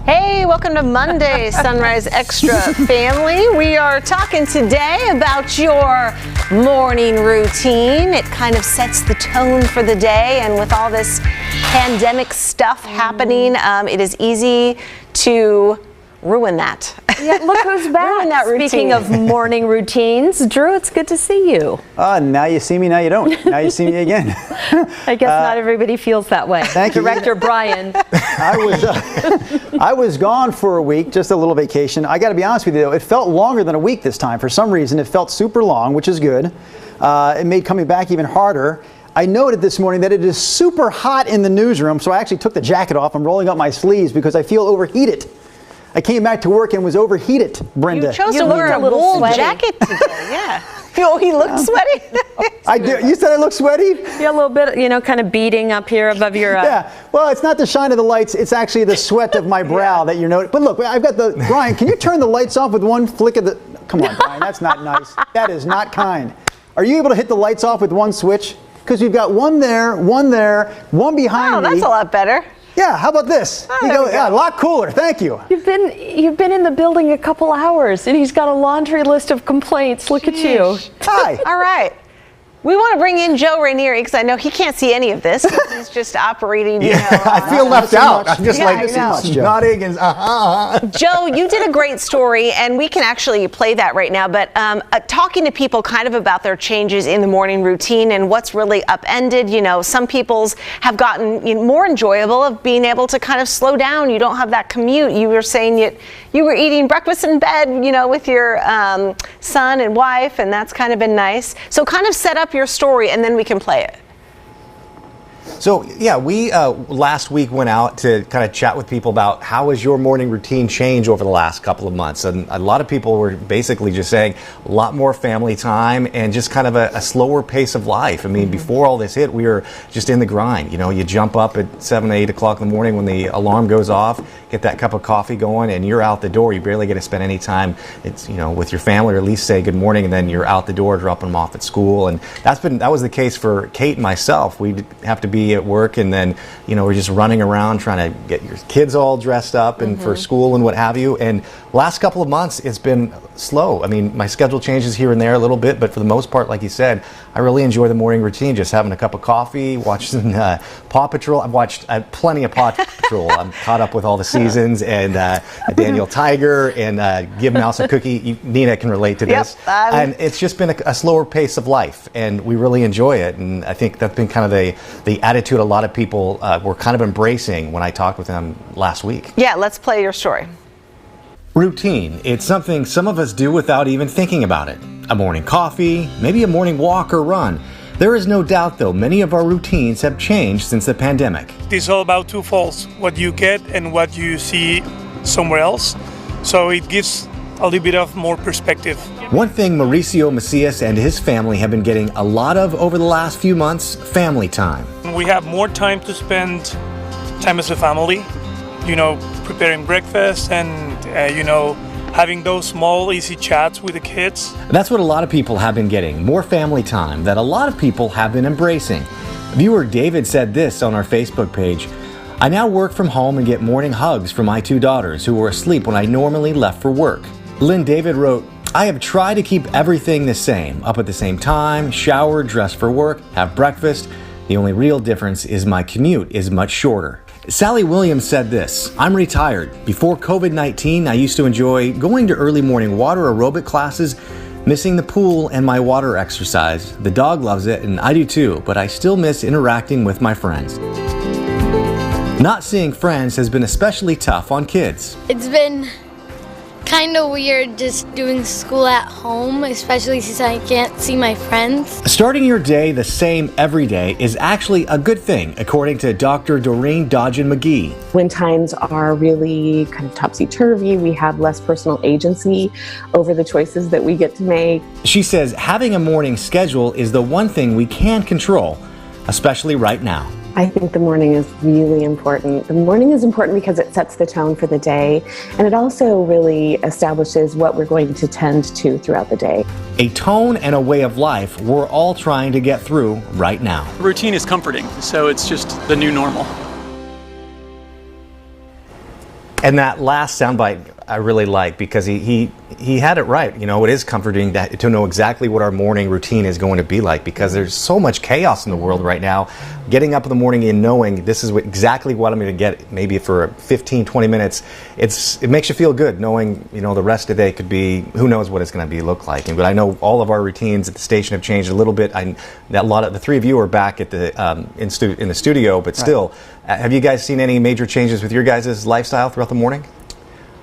Hey, welcome to Monday Sunrise Extra family. We are talking today about your morning routine. It kind of sets the tone for the day, and with all this pandemic stuff happening, it is easy to ruin that. Yeah, look who's back. Speaking of morning routines, Drew, it's good to see you. Now you see me, now you don't. Now you see me again. I guess not everybody feels that way. Thank you. Director Brian. I was gone for a week, just a little vacation. I got to be honest with you, though, it felt longer than a week this time. For some reason, it felt super long, which is good. It made coming back even harder. I noted this morning that it is super hot in the newsroom, so I actually took the jacket off. I'm rolling up my sleeves because I feel overheated. I came back to work and was overheated, Brenda. You chose to wear a wool jacket today, yeah. Oh, he looked sweaty. I do. You said I look sweaty? Yeah, a little bit, kind of beading up here above your... Yeah, well, it's not the shine of the lights. It's actually the sweat of my brow that you're noticing. But look, I've got the... Brian, can you turn the lights off with one flick of the... Come on, Brian, that's not nice. That is not kind. Are you able to hit the lights off with one switch? Because you've got one there, one behind me. Oh, that's a lot better. Yeah, how about this? Yeah, a lot cooler. Thank you. You've been in the building a couple hours, and he's got a laundry list of complaints. Look at you. Hi. All right. We want to bring in Joe Rainieri because I know he can't see any of this. He's just operating, I feel left out. I'm just nodding and Joe, you did a great story, and we can actually play that right now, but talking to people kind of about their changes in the morning routine and what's really upended. Some people's have gotten more enjoyable of being able to kind of slow down. You don't have that commute. You were saying you were eating breakfast in bed, with your son and wife, and that's kind of been nice. So kind of set up your story, and then we can play it. So, yeah, we last week went out to kind of chat with people about how has your morning routine changed over the last couple of months. And a lot of people were basically just saying a lot more family time and just kind of a slower pace of life. I mean, before all this hit, we were just in the grind. You jump up at 7, 8 o'clock in the morning when the alarm goes off, get that cup of coffee going, and you're out the door. You barely get to spend any time, with your family, or at least say good morning, and then you're out the door dropping them off at school. And that was the case for Kate and myself. We'd have to be at work, and then we're just running around trying to get your kids all dressed up and for school and what have you. And last couple of months it's been slow. I mean, my schedule changes here and there a little bit, but for the most part, like you said, I really enjoy the morning routine, just having a cup of coffee, watching Paw Patrol. I've watched plenty of Paw Patrol. I'm caught up with all the seasons, and Daniel Tiger and Give Mouse a Cookie. Nina can relate to this. Yep, and it's just been a slower pace of life, and we really enjoy it. And I think that's been kind of the attitude a lot of people were kind of embracing when I talked with them last week. Yeah, let's play your story. Routine. It's something some of us do without even thinking about it. A morning coffee, maybe a morning walk or run. There is no doubt, though, many of our routines have changed since the pandemic. It's all about two folds, what you get and what you see somewhere else. So it gives a little bit of more perspective. One thing Mauricio Macias and his family have been getting a lot of over the last few months, family time. We have more time to spend time as a family, preparing breakfast and, having those small, easy chats with the kids. That's what a lot of people have been getting, more family time that a lot of people have been embracing. Viewer David said this on our Facebook page: I now work from home and get morning hugs from my 2 daughters who were asleep when I normally left for work. Lynn David wrote, I have tried to keep everything the same, up at the same time, shower, dress for work, have breakfast. The only real difference is my commute is much shorter. Sally Williams said this: I'm retired. Before COVID-19, I used to enjoy going to early morning water aerobic classes, missing the pool and my water exercise. The dog loves it and I do too, but I still miss interacting with my friends. Not seeing friends has been especially tough on kids. It's been kind of weird just doing school at home, especially since I can't see my friends. Starting your day the same every day is actually a good thing, according to Dr. Doreen Dodgen-McGee. When times are really kind of topsy-turvy, we have less personal agency over the choices that we get to make. She says having a morning schedule is the one thing we can control, especially right now. I think the morning is really important. The morning is important because it sets the tone for the day, and it also really establishes what we're going to tend to throughout the day. A tone and a way of life we're all trying to get through right now. Routine is comforting, so it's just the new normal. And that last soundbite I really like, because he had it right. You know, it is comforting to know exactly what our morning routine is going to be like, because there's so much chaos in the world right now. Getting up in the morning and knowing this is exactly what I'm going to get, maybe for 15, 20 minutes, it makes you feel good knowing, you know, the rest of the day could be, who knows what it's going to look like. But I know all of our routines at the station have changed a little bit. The three of you are back at the in the studio, but still, have you guys seen any major changes with your guys' lifestyle throughout the morning?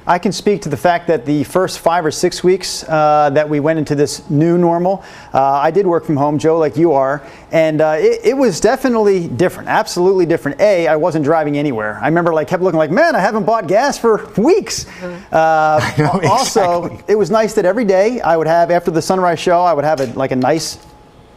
I can speak to the fact that the first 5 or 6 weeks that we went into this new normal, I did work from home, Joe, like you are, and it was definitely different, absolutely different. I wasn't driving anywhere. I remember kept looking like, man, I haven't bought gas for weeks. Also, it was nice that every day I would have, after the sunrise show, I would have a nice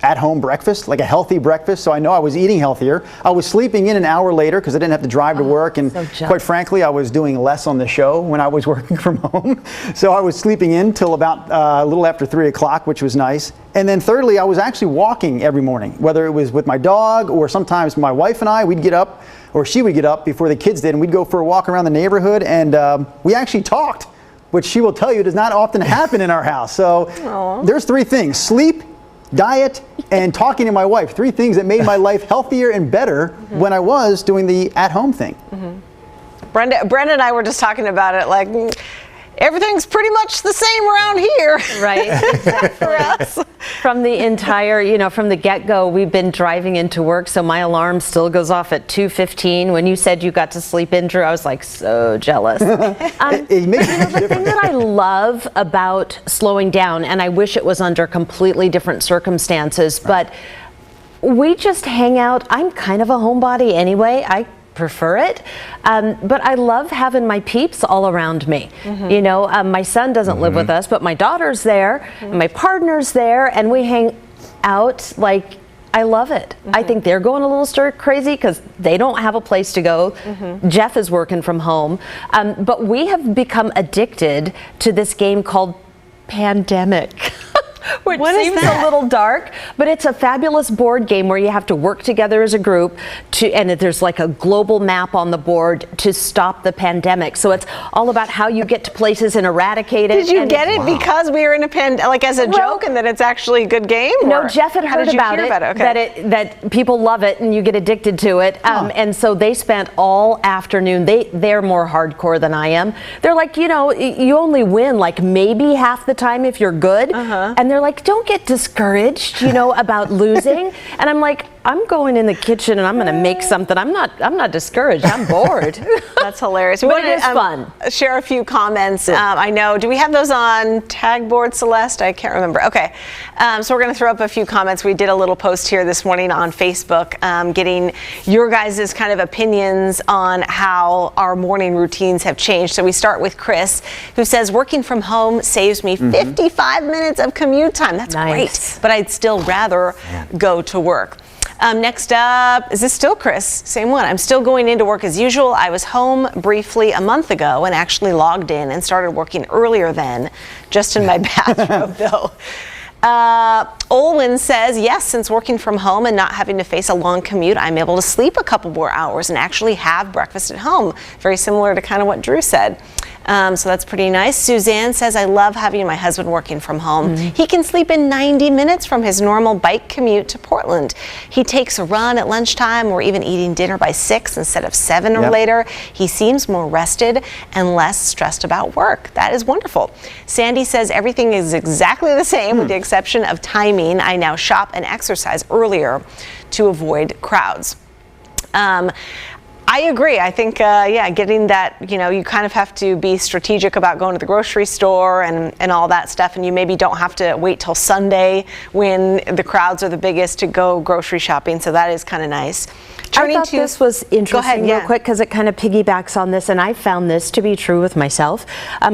at-home breakfast, like a healthy breakfast, so I know I was eating healthier. I was sleeping in an hour later because I didn't have to drive to work, and quite frankly, I was doing less on the show when I was working from home. So I was sleeping in till about a little after 3 o'clock, which was nice. And then thirdly, I was actually walking every morning, whether it was with my dog or sometimes my wife and I, we'd get up, or she would get up before the kids did, and we'd go for a walk around the neighborhood, and we actually talked, which she will tell you does not often happen in our house. So there's 3 things: sleep, diet, and talking to my wife. 3 things that made my life healthier and better when I was doing the at-home thing. Brenda and I were just talking about it, like, everything's pretty much the same around here. Right. For us. From the entire, from the get-go, we've been driving into work, so my alarm still goes off at 2:15. When you said you got to sleep in, Drew, I was like so jealous. It makes The thing that I love about slowing down, and I wish it was under completely different circumstances, but we just hang out. I'm kind of a homebody anyway. I prefer it, but I love having my peeps all around me. My son doesn't live with us, but my daughter's there, and my partner's there, and we hang out. Like, I love it. I think they're going a little stir crazy because they don't have a place to go. Jeff is working from home, but we have become addicted to this game called Pandemic. Which seems a little dark, but it's a fabulous board game where you have to work together as a group and there's like a global map on the board to stop the pandemic. So it's all about how you get to places and eradicate it. Did you get it because we were in a pandemic, as a joke, and that it's actually a good game? No, Jeff had heard about it, Okay. that people love it and you get addicted to it. And so they spent all afternoon. They're more hardcore than I am. They're like, you only win like maybe half the time if you're good. And they're like, don't get discouraged, about losing. And I'm like, I'm going in the kitchen and I'm going to make something. I'm not discouraged. I'm bored. That's hilarious. But it is fun. Share a few comments. I know. Do we have those on tag board, Celeste? I can't remember. Okay. So we're going to throw up a few comments. We did a little post here this morning on Facebook, getting your guys' kind of opinions on how our morning routines have changed. So we start with Chris, who says, working from home saves me 55 minutes of commute time. That's great. But I'd still rather go to work. Next up, is this still Chris? Same one. I'm still going into work as usual. I was home briefly a month ago and actually logged in and started working earlier then, just in my bathrobe though. Olwyn says, yes, since working from home and not having to face a long commute, I'm able to sleep a couple more hours and actually have breakfast at home. Very similar to kind of what Drew said. So that's pretty nice. Suzanne says, I love having my husband working from home. He can sleep in 90 minutes from his normal bike commute to Portland. He takes a run at lunchtime or even eating dinner by 6 instead of 7 or later. He seems more rested and less stressed about work. That is wonderful. Sandy says, everything is exactly the same with the exception of timing. I now shop and exercise earlier to avoid crowds. I agree. I think, getting that, you kind of have to be strategic about going to the grocery store and all that stuff. And you maybe don't have to wait till Sunday when the crowds are the biggest to go grocery shopping. So that is kind of nice. I thought this was interesting real quick because it kind of piggybacks on this, and I found this to be true with myself.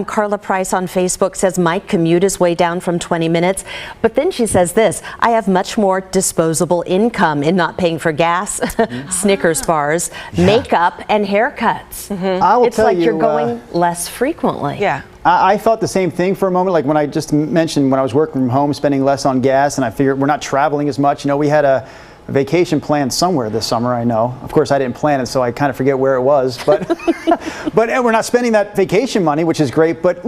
Carla Price on Facebook says, my commute is way down from 20 minutes, but then she says this, I have much more disposable income in not paying for gas, Snickers bars, makeup, and haircuts. I will it's tell like you, you're going less frequently. Yeah. I thought the same thing for a moment, like when I just mentioned when I was working from home, spending less on gas, and I figured we're not traveling as much. We had a a vacation planned somewhere this summer, I know. Of course, I didn't plan it, so I kind of forget where it was. But, but we're not spending that vacation money, which is great. But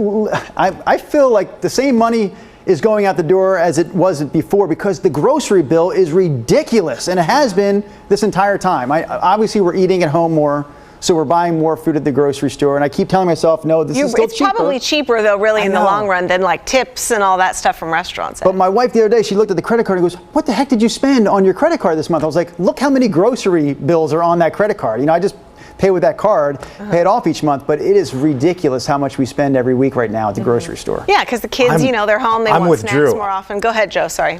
I feel like the same money is going out the door as it wasn't before, because the grocery bill is ridiculous, and it has been this entire time. Obviously, we're eating at home more, so we're buying more food at the grocery store, and I keep telling myself, no, this is still it's cheaper. probably cheaper, though, really, in the long run than like tips and all that stuff from restaurants. But my wife the other day, she looked at the credit card and goes, what the heck did you spend on your credit card this month? I was like, look how many grocery bills are on that credit card. You know, I just pay with that card, pay it off each month, but it is ridiculous how much we spend every week right now at the grocery store. Yeah, because the kids, you know, they're home, they want snacks Drew. more often. Go ahead, Joe, sorry.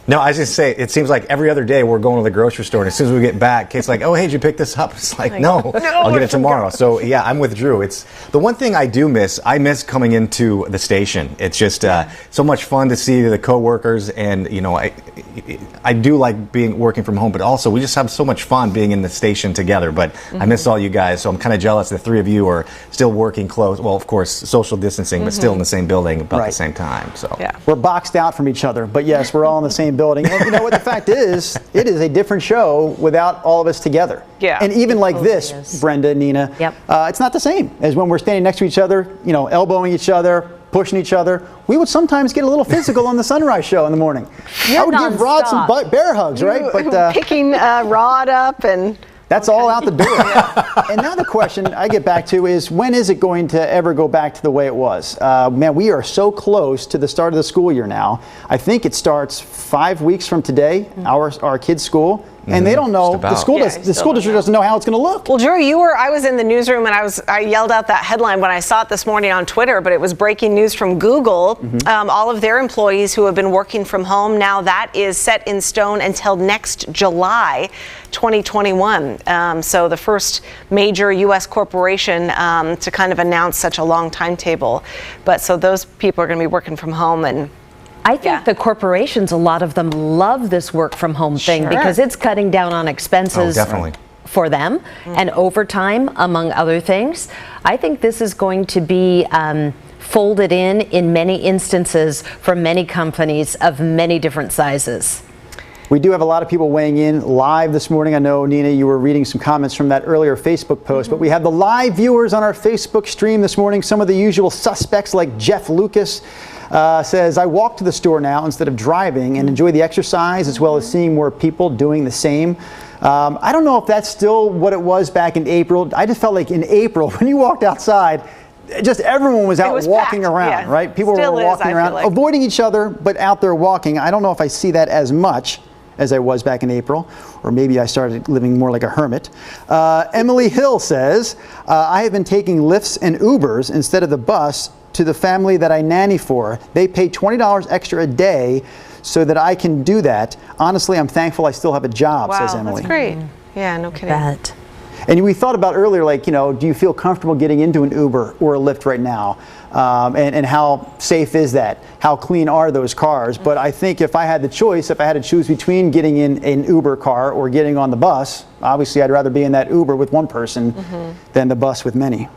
No, I was just say, it seems like every other day we're going to the grocery store, and as soon as we get back, Kate's like, oh, hey, did you pick this up? It's like, no, I'll get it tomorrow. So, yeah, I'm with Drew. It's the one thing I do miss. I miss coming into the station. It's just so much fun to see the coworkers, and, you know, I do like working from home, but also we just have so much fun being in the station together. But I miss all you guys, so I'm kind of jealous the three of you are still working close. Well, of course, social distancing, but still in the same building about the same time. So yeah. We're boxed out from each other, but yes, we're all in the same building. And you know what the fact is? It is a different show without all of us together. Yeah. And even like this, Brenda, Nina, it's not the same as when we're standing next to each other, you know, elbowing each other, pushing each other. We would sometimes get a little physical on the Sunrise Show in the morning. I would give Rod some bear hugs, right? But picking Rod up and... That's all out the door. And now the question I get back to is, when is it going to ever go back to the way it was? Man, we are so close to the start of the school year now. I think it starts 5 weeks from today, our kids' school. And they don't know, the school district doesn't know how it's going to look. Well, Drew, I was in the newsroom and I yelled out that headline when I saw it this morning on Twitter, but it was breaking news from Google. All of their employees who have been working from home, now that is set in stone until next July 2021. So the first major U.S. corporation to kind of announce such a long timetable. But so those people are going to be working from home, and I think the corporations, a lot of them love this work from home thing because it's cutting down on expenses for them and overtime, among other things. I think this is going to be folded in many instances for many companies of many different sizes. We do have a lot of people weighing in live this morning. I know, Nina, you were reading some comments from that earlier Facebook post, but we have the live viewers on our Facebook stream this morning. Some of the usual suspects, like Jeff Lucas, says, I walk to the store now instead of driving and enjoy the exercise as well as seeing more people doing the same. I don't know if that's still what it was back in April. I just felt like in April, when you walked outside, just everyone was out walking around, right? People were walking around, avoiding each other, but out there walking. I don't know if I see that as much as I was back in April, or maybe I started living more like a hermit. Emily Hill says, I have been taking Lyfts and Ubers instead of the bus to the family that I nanny for. They pay $20 extra a day so that I can do that. Honestly, I'm thankful I still have a job, says Emily. That's great. Yeah, no kidding. And we thought about earlier, like, you know, do you feel comfortable getting into an Uber or a Lyft right now? And how safe is that? How clean are those cars? But I think if I had the choice, if I had to choose between getting in an Uber car or getting on the bus, obviously I'd rather be in that Uber with one person than the bus with many.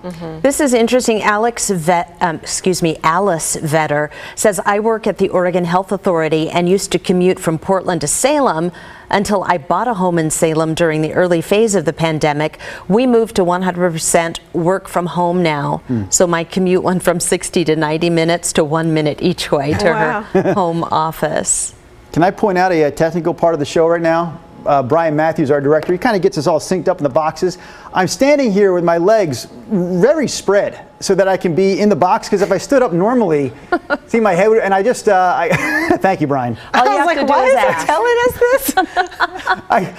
This is interesting. Alice Vetter says, I work at the Oregon Health Authority and used to commute from Portland to Salem until I bought a home in Salem during the early phase of the pandemic. We moved to 100% work from home now. So my commute went from 60 to 90 minutes to 1 minute each way to her home office. Can I point out a technical part of the show right now? Brian Matthews, our director, he kind of gets us all synced up in the boxes. I'm standing here with my legs very spread so that I can be in the box, because if I stood up normally, see my head, and I just, thank you, Brian. All you have to do is ask. Telling us this?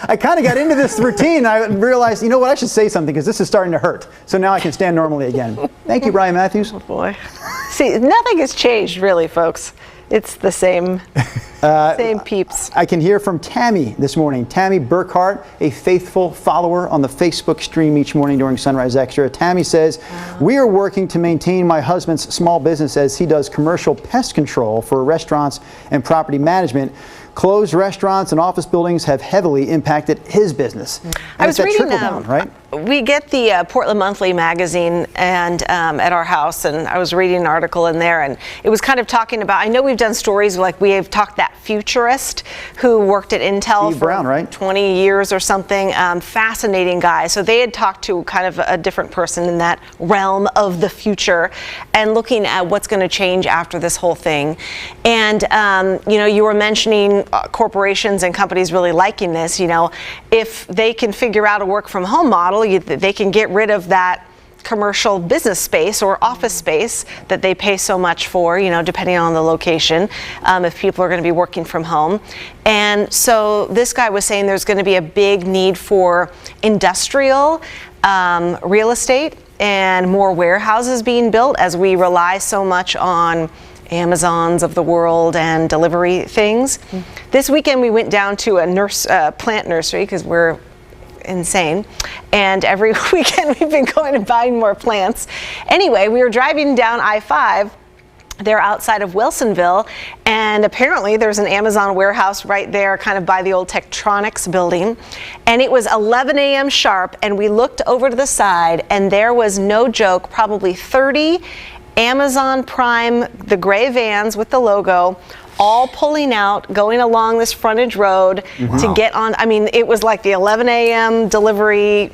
I kind of got into this routine. I realized, you know what, I should say something because this is starting to hurt. So now I can stand normally again. Thank you, Brian Matthews. Oh boy. See, nothing has changed really, folks. It's the same peeps. I can hear from Tammy this morning. Tammy Burkhart, a faithful follower on the Facebook stream each morning during Sunrise Extra. Tammy says, we are working to maintain my husband's small business as he does commercial pest control for restaurants and property management. Closed restaurants and office buildings have heavily impacted his business. And I was reading trickle down, right? we get the Portland Monthly magazine and at our house, and I was reading an article in there, and it was kind of talking about, I know we've done stories like we have talked that futurist who worked at Intel Steve for Brown, right? 20 years or something. Fascinating guy. So they had talked to kind of a different person in that realm of the future and looking at what's going to change after this whole thing. And you were mentioning corporations and companies really liking this. If they can figure out a work from home model, they can get rid of that commercial business space or office space that they pay so much for, depending on the location, if people are going to be working from home. And so this guy was saying there's going to be a big need for industrial real estate and more warehouses being built as we rely so much on Amazons of the world and delivery things. This weekend we went down to a plant nursery because we're insane, and every weekend we've been going and buying more plants. Anyway, we were driving down I-5. They're outside of Wilsonville, and apparently there's an Amazon warehouse right there kind of by the old Tektronix building, and it was 11 a.m. sharp, and we looked over to the side, and there was, no joke, probably 30 Amazon Prime, the gray vans with the logo, all pulling out, going along this frontage road to get on. I mean, it was like the 11 a.m. delivery,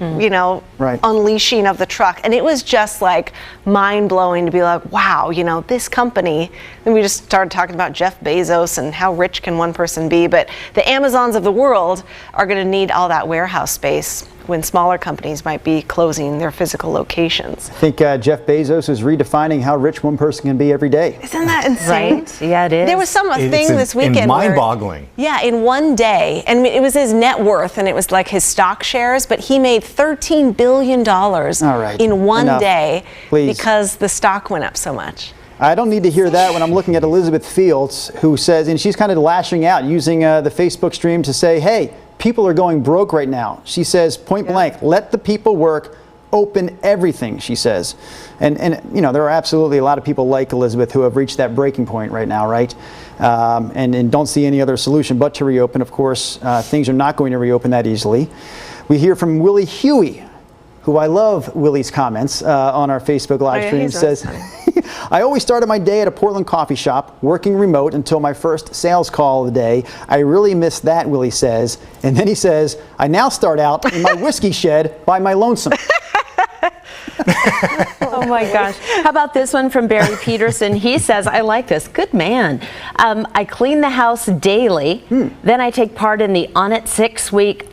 Right. unleashing of the truck. And it was just like mind-blowing to be like, wow, this company. And we just started talking about Jeff Bezos and how rich can one person be. But the Amazons of the world are going to need all that warehouse space when smaller companies might be closing their physical locations. I think Jeff Bezos is redefining how rich one person can be every day. Isn't that insane? Right? Yeah, it is. There was some thing this weekend where, mind-boggling. yeah, in one day, and it was his net worth, and it was like his stock shares, but he made $13 billion in one Enough. day Please. because the stock went up so much. I don't need to hear that when I'm looking at Elizabeth Fields, who says, and she's kind of lashing out using the Facebook stream to say, hey, people are going broke right now. She says, point blank, let the people work, open everything, she says. And there are absolutely a lot of people like Elizabeth who have reached that breaking point right now, right? And don't see any other solution but to reopen. Of course, things are not going to reopen that easily. We hear from Willie Huey, who I love Willie's comments on our Facebook live stream. He's Says, I always started my day at a Portland coffee shop, working remote until my first sales call of the day. I really miss that, Willie says. And then he says, I now start out in my whiskey shed by my lonesome. Oh my gosh. How about this one from Barry Peterson? He says, I like this. Good man. I clean the house daily. Then I take part in the On It 6-week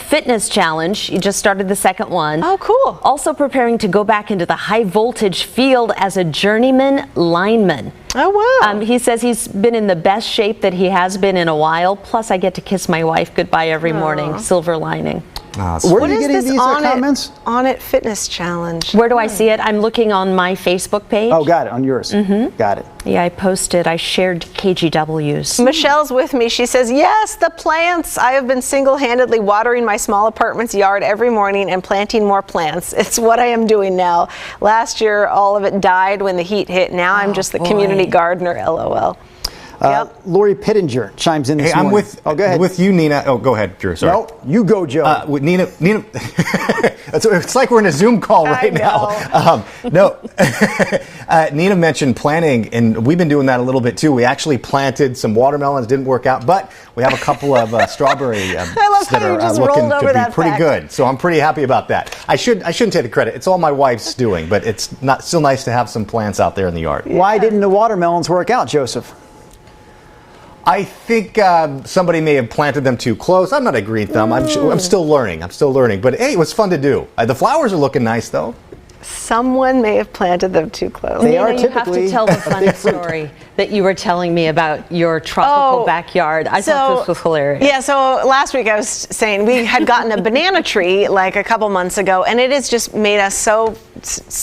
fitness challenge. You just started the second one. Oh, cool. Also preparing to go back into the high voltage field as a journeyman lineman. Oh, wow. He says he's been in the best shape that he has been in a while. Plus, I get to kiss my wife goodbye every morning. Silver lining. Where are you getting these comments? On It Fitness Challenge. Where do I see it? I'm looking on my Facebook page. Oh, got it. On yours. Got it. Yeah, I shared KGWs. Michelle's with me. She says, yes, the plants. I have been single-handedly watering my small apartment's yard every morning and planting more plants. It's what I am doing now. Last year, all of it died when the heat hit. Now I'm just the community gardener, LOL. Yep. Lori Pittenger chimes in this morning. I'm with, go ahead. with you, Nina. Oh, go ahead, Drew. Sorry. No, you go, Joe. With Nina, it's like we're in a Zoom call right now. Nina mentioned planting, and we've been doing that a little bit too. We actually planted some watermelons, didn't work out, but we have a couple of strawberry that are looking to be pretty good. So I'm pretty happy about that. I shouldn't take the credit. It's all my wife's doing, but it's still nice to have some plants out there in the yard. Why didn't the watermelons work out, Joseph? I think somebody may have planted them too close. I'm not a green thumb. I'm still learning. But hey, it was fun to do. The flowers are looking nice, though. Someone may have planted them too close. They are you have to tell the funny story that you were telling me about your tropical backyard. I thought this was hilarious. Yeah, so last week I was saying we had gotten a banana tree like a couple months ago, and it has just made us so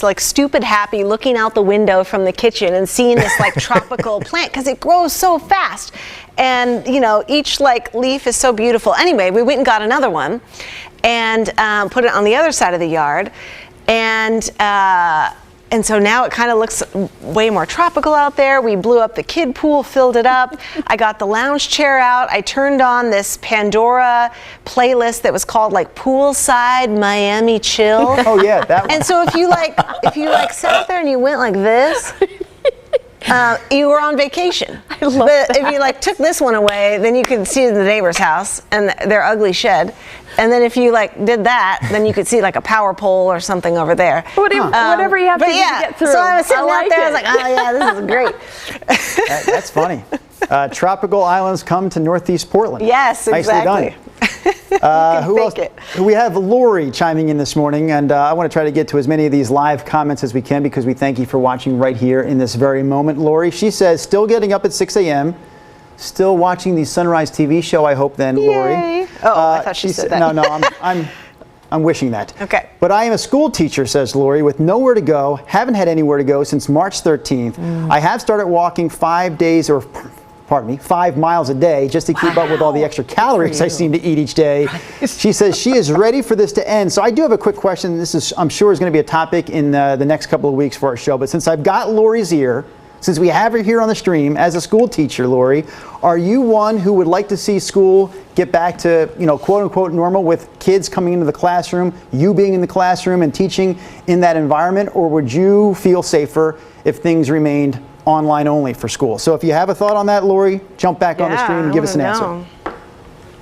like stupid happy looking out the window from the kitchen and seeing this like tropical plant because it grows so fast. And each like leaf is so beautiful. Anyway, we went and got another one and put it on the other side of the yard. And And so now it kind of looks way more tropical out there. We blew up the kid pool, filled it up. I got the lounge chair out. I turned on this Pandora playlist that was called like Poolside Miami Chill. Oh yeah, that one. And so if you sat there and you went like this, you were on vacation. But if you like took this one away, then you could see the neighbor's house and their ugly shed. And then if you like did that, then you could see like a power pole or something over there. Whatever you have to do to get through. So I was sitting out there, I was it. like, oh yeah, this is great. That's funny. Tropical islands come to Northeast Portland. Yes, exactly. Nicely done. Who else? We have Lori chiming in this morning, and I want to try to get to as many of these live comments as we can because we thank you for watching right here in this very moment. Lori, she says, still getting up at 6 a.m., still watching the Sunrise TV show, I hope then, Lori. Yay. Oh, I thought she said that. No, I'm wishing that. Okay. But I am a school teacher, says Lori, with nowhere to go, haven't had anywhere to go since March 13th. I have started walking 5 miles a day just to keep up with all the extra calories I seem to eat each day. She says she is ready for this to end. So I do have a quick question. This is, I'm sure, is going to be a topic in the next couple of weeks for our show. But since I've got Lori's ear, since we have her here on the stream as a school teacher, Lori, are you one who would like to see school get back to, quote unquote normal with kids coming into the classroom, you being in the classroom and teaching in that environment, or would you feel safer if things remained online only for school? So if you have a thought on that, Lori, jump back on the stream and give us an answer.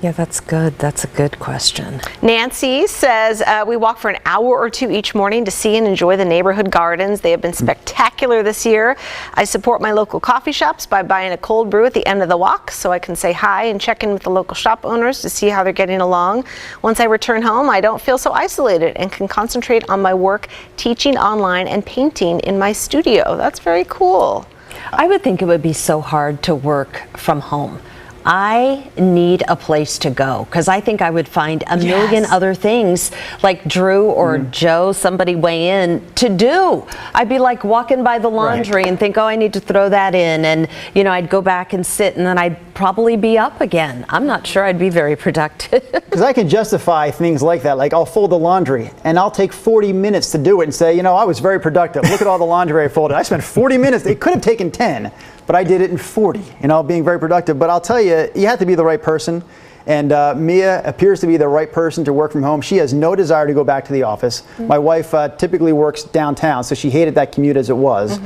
Yeah, that's good. That's a good question. Nancy says, we walk for an hour or two each morning to see and enjoy the neighborhood gardens. They have been spectacular this year. I support my local coffee shops by buying a cold brew at the end of the walk so I can say hi and check in with the local shop owners to see how they're getting along. Once I return home, I don't feel so isolated and can concentrate on my work, teaching online and painting in my studio. That's very cool. I would think it would be so hard to work from home. I need a place to go because I think I would find a million other things like Drew or Joe, somebody weigh in, to do. I'd be like walking by the laundry and think, oh, I need to throw that in. And, I'd go back and sit and then I'd probably be up again. I'm not sure I'd be very productive. Because I can justify things like that. Like I'll fold the laundry and I'll take 40 minutes to do it and say, I was very productive. Look at all the laundry I folded. I spent 40 minutes. It could have taken 10. But I did it in 40, being very productive. But I'll tell you, you have to be the right person. And Mia appears to be the right person to work from home. She has no desire to go back to the office. My wife typically works downtown, so she hated that commute as it was.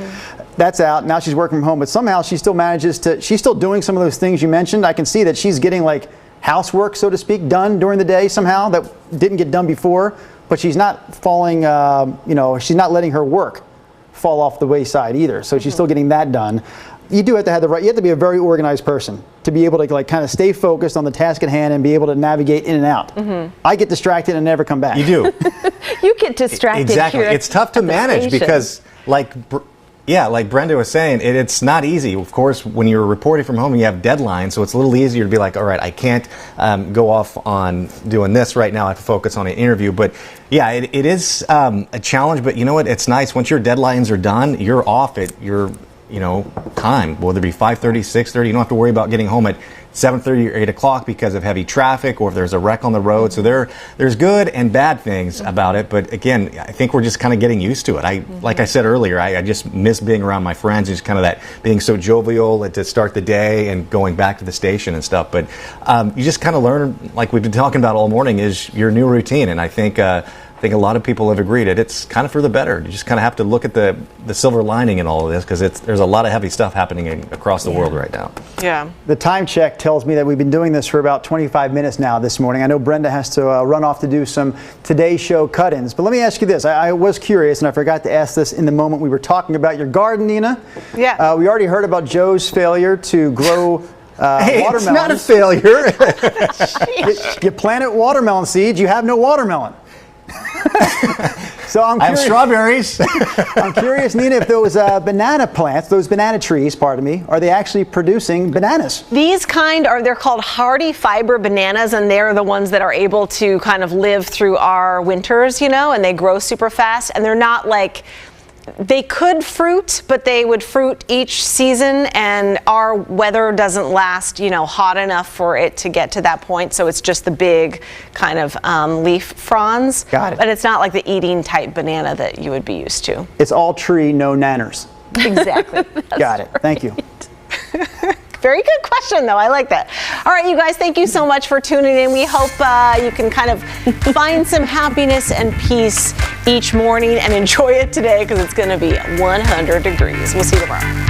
That's out. Now she's working from home. But somehow she still manages to, she's still doing some of those things you mentioned. I can see that she's getting like housework, so to speak, done during the day somehow that didn't get done before. But she's not falling, she's not letting her work fall off the wayside either. So she's still getting that done. You do have to have you have to be a very organized person to be able to kind of stay focused on the task at hand and be able to navigate in and out. I get distracted and never come back. You do. You get distracted. Exactly. Here It's tough to manage because like Brenda was saying, it's not easy. Of course, when you're reporting from home, you have deadlines, so it's a little easier to be like, all right, I can't go off on doing this right now. I have to focus on an interview. But yeah, it is a challenge, but you know what? It's nice. Once your deadlines are done, you're off at your time, whether it be 5:30, 6:30, you don't have to worry about getting home at 7:30 or 8 o'clock because of heavy traffic or if there's a wreck on the road. So there's good and bad things about it. But again, I think we're just kind of getting used to it. Like I said earlier, I just miss being around my friends, just kind of that being so jovial to start the day and going back to the station and stuff. But you just kind of learn, like we've been talking about all morning, is your new routine. And I think a lot of people have agreed it's kind of for the better. You just kind of have to look at the silver lining in all of this because there's a lot of heavy stuff happening across the world right now. Yeah. The time check tells me that we've been doing this for about 25 minutes now this morning. I know Brenda has to run off to do some Today Show cut-ins. But let me ask you this. I was curious, and I forgot to ask this in the moment we were talking about your garden, Nina. Yeah. We already heard about Joe's failure to grow watermelons. It's not a failure. You planted watermelon seeds. You have no watermelon. So I have strawberries. I'm curious, Nina, if those banana plants, those banana trees, pardon me, are they actually producing bananas? These they're called hardy fiber bananas, and they're the ones that are able to kind of live through our winters, and they grow super fast, and they're not like they could fruit, but they would fruit each season, and our weather doesn't last, hot enough for it to get to that point. So it's just the big kind of leaf fronds. Got it. But it's not like the eating type banana that you would be used to. It's all tree, no nanners. Exactly. Got it. Thank you. Very good question, though. I like that. All right, you guys, thank you so much for tuning in. We hope you can kind of find some happiness and peace each morning and enjoy it today because it's going to be 100 degrees. We'll see you tomorrow.